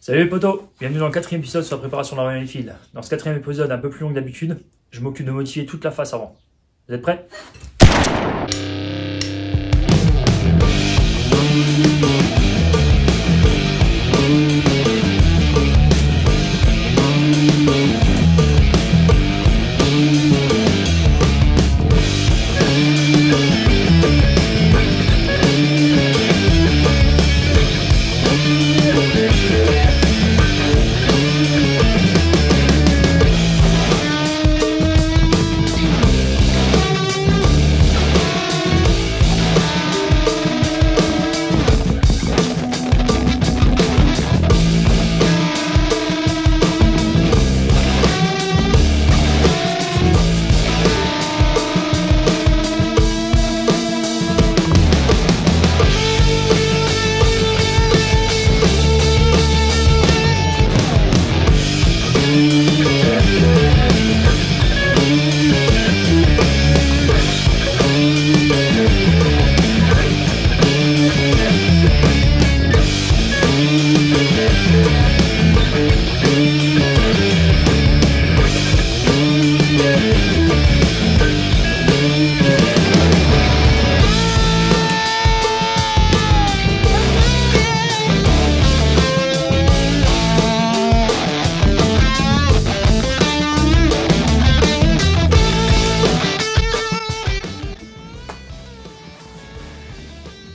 Salut les potos, bienvenue dans le 4e épisode sur la préparation de la Royal Enfield. Dans ce 4e épisode un peu plus long que d'habitude, je m'occupe de modifier toute la face avant. Vous êtes prêts?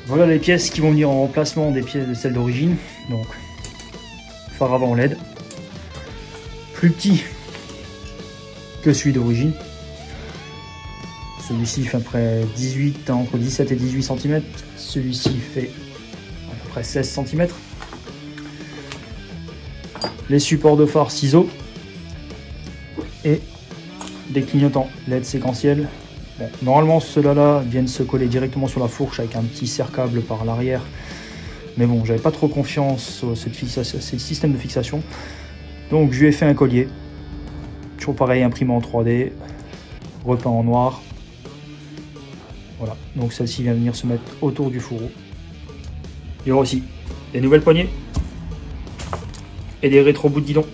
Voilà les pièces qui vont venir en remplacement des pièces de celles d'origine. Donc, phare avant LED, plus petit que celui d'origine. Celui-ci fait à peu près 18, entre 17 et 18 cm. Celui-ci fait à peu près 16 cm. Les supports de phare ciseaux et des clignotants LED séquentiels. Bon, normalement ceux-là viennent se coller directement sur la fourche avec un petit serre-câble par l'arrière, mais bon, j'avais pas trop confiance sur ce système de fixation, donc je lui ai fait un collier, toujours pareil, imprimé en 3D, repeint en noir. Voilà, donc celle-ci vient venir se mettre autour du fourreau. Il y aura aussi des nouvelles poignées et des rétro-bouts de guidon.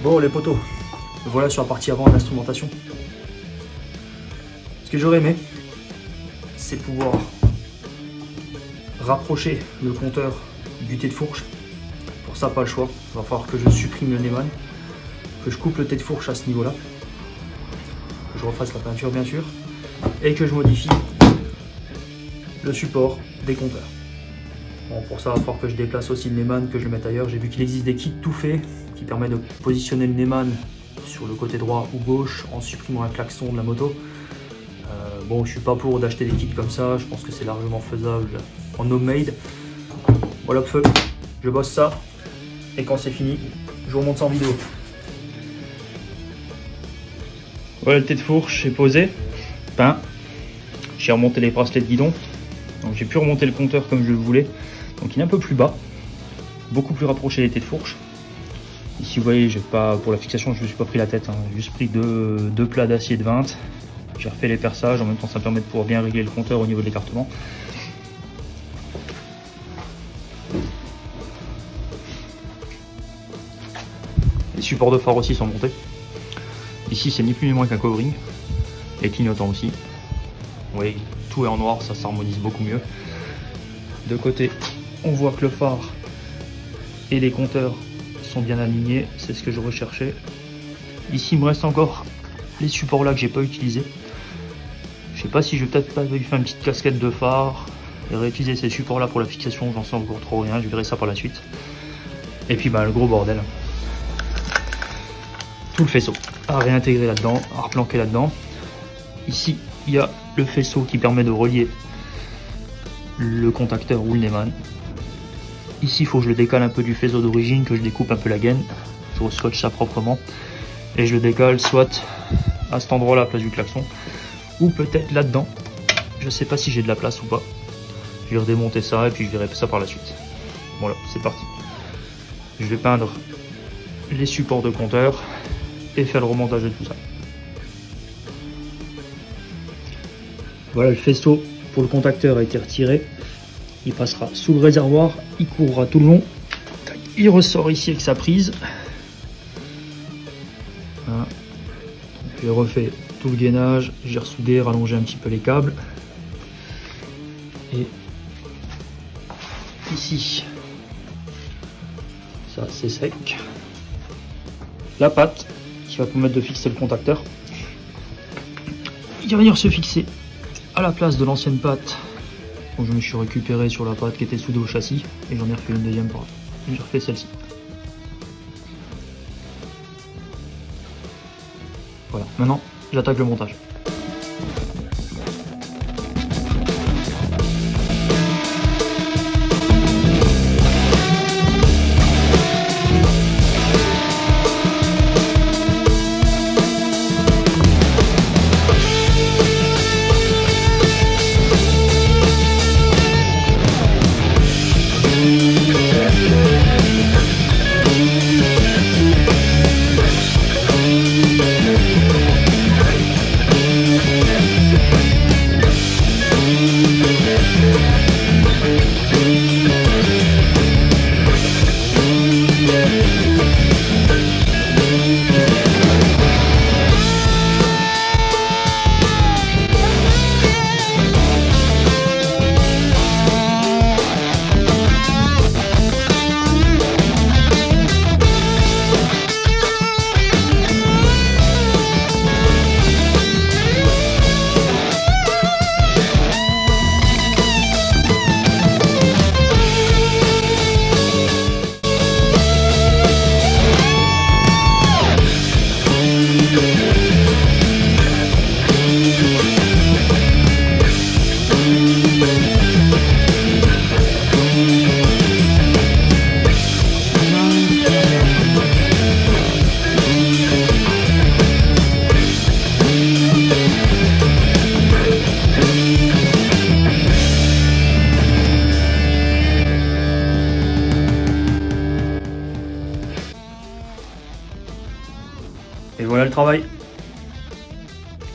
Bon les potos, voilà sur la partie avant de l'instrumentation. Ce que j'aurais aimé, c'est pouvoir rapprocher le compteur du tête de fourche. Pour ça, pas le choix. Il va falloir que je supprime le Neumann, que je coupe le tête de fourche à ce niveau-là, que je refasse la peinture bien sûr, et que je modifie le support des compteurs. Bon, pour ça, il va falloir que je déplace aussi le Neumann, que je le mette ailleurs. J'ai vu qu'il existe des kits tout faits qui permettent de positionner le Neumann sur le côté droit ou gauche en supprimant un klaxon de la moto. Bon, je suis pas pour d'acheter des kits comme ça, je pense que c'est largement faisable en homemade. Voilà le feu, je bosse ça et quand c'est fini, je vous remonte ça en vidéo. Voilà, le tête de fourche est posé, peint. J'ai remonté les bracelets de guidon, donc j'ai pu remonter le compteur comme je le voulais. Donc il est un peu plus bas, beaucoup plus rapproché des têtes de fourche. Ici vous voyez, j'ai pas, pour la fixation je ne me suis pas pris la tête, hein. J'ai juste pris deux plats d'acier de 20. J'ai refait les perçages, en même temps ça me permet de pouvoir bien régler le compteur au niveau de l'écartement. Les supports de phare aussi sont montés. Ici c'est ni plus ni moins qu'un covering. Les clignotants aussi. Vous voyez, tout est en noir, ça s'harmonise beaucoup mieux. De côté, on voit que le phare et les compteurs sont bien alignés, c'est ce que je recherchais. Ici il me reste encore les supports là que j'ai pas utilisés. Je sais pas si je vais peut-être pas faire une petite casquette de phare et réutiliser ces supports là pour la fixation, j'en sais encore trop rien, je verrai ça par la suite. Et puis bah le gros bordel, tout le faisceau à réintégrer là-dedans, à replanquer là-dedans. Ici il y a le faisceau qui permet de relier le contacteur ou le Neumann. Ici il faut que je le décale un peu du faisceau d'origine, que je découpe un peu la gaine, je rescotche ça proprement et je le décale soit à cet endroit là, place du klaxon, ou peut-être là-dedans. Je sais pas si j'ai de la place ou pas. Je vais redémonter ça et puis je verrai ça par la suite. Voilà, c'est parti. Je vais peindre les supports de compteur et faire le remontage de tout ça. Voilà, le faisceau pour le contacteur a été retiré. Il passera sous le réservoir, il courra tout le long. Il ressort ici avec sa prise. Voilà. J'ai refait tout le gainage, j'ai ressoudé, rallongé un petit peu les câbles. Et ici, ça c'est sec. La patte qui va permettre de fixer le contacteur. Il va venir se fixer à la place de l'ancienne patte. Donc je me suis récupéré sur la patte qui était soudée au châssis et j'en ai refait une deuxième part. J'ai refait celle-ci. Voilà, maintenant j'attaque le montage. Et voilà le travail.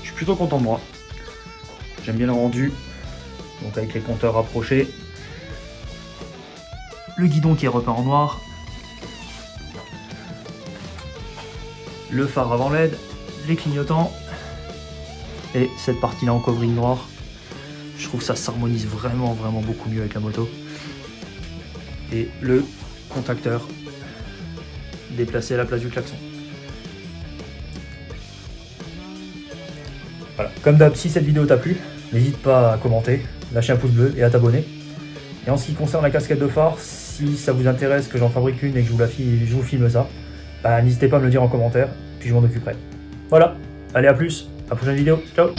Je suis plutôt content de moi. J'aime bien le rendu. Donc avec les compteurs rapprochés. Le guidon qui est repeint en noir. Le phare avant LED. Les clignotants. Et cette partie là en covering noir. Je trouve que ça s'harmonise vraiment beaucoup mieux avec la moto. Et le contacteur déplacé à la place du klaxon. Voilà, comme d'hab, si cette vidéo t'a plu, n'hésite pas à commenter, lâcher un pouce bleu et à t'abonner. Et en ce qui concerne la casquette de phare, si ça vous intéresse que j'en fabrique une et que je vous filme ça, bah, n'hésitez pas à me le dire en commentaire, puis je m'en occuperai. Voilà, allez à plus, à la prochaine vidéo, ciao.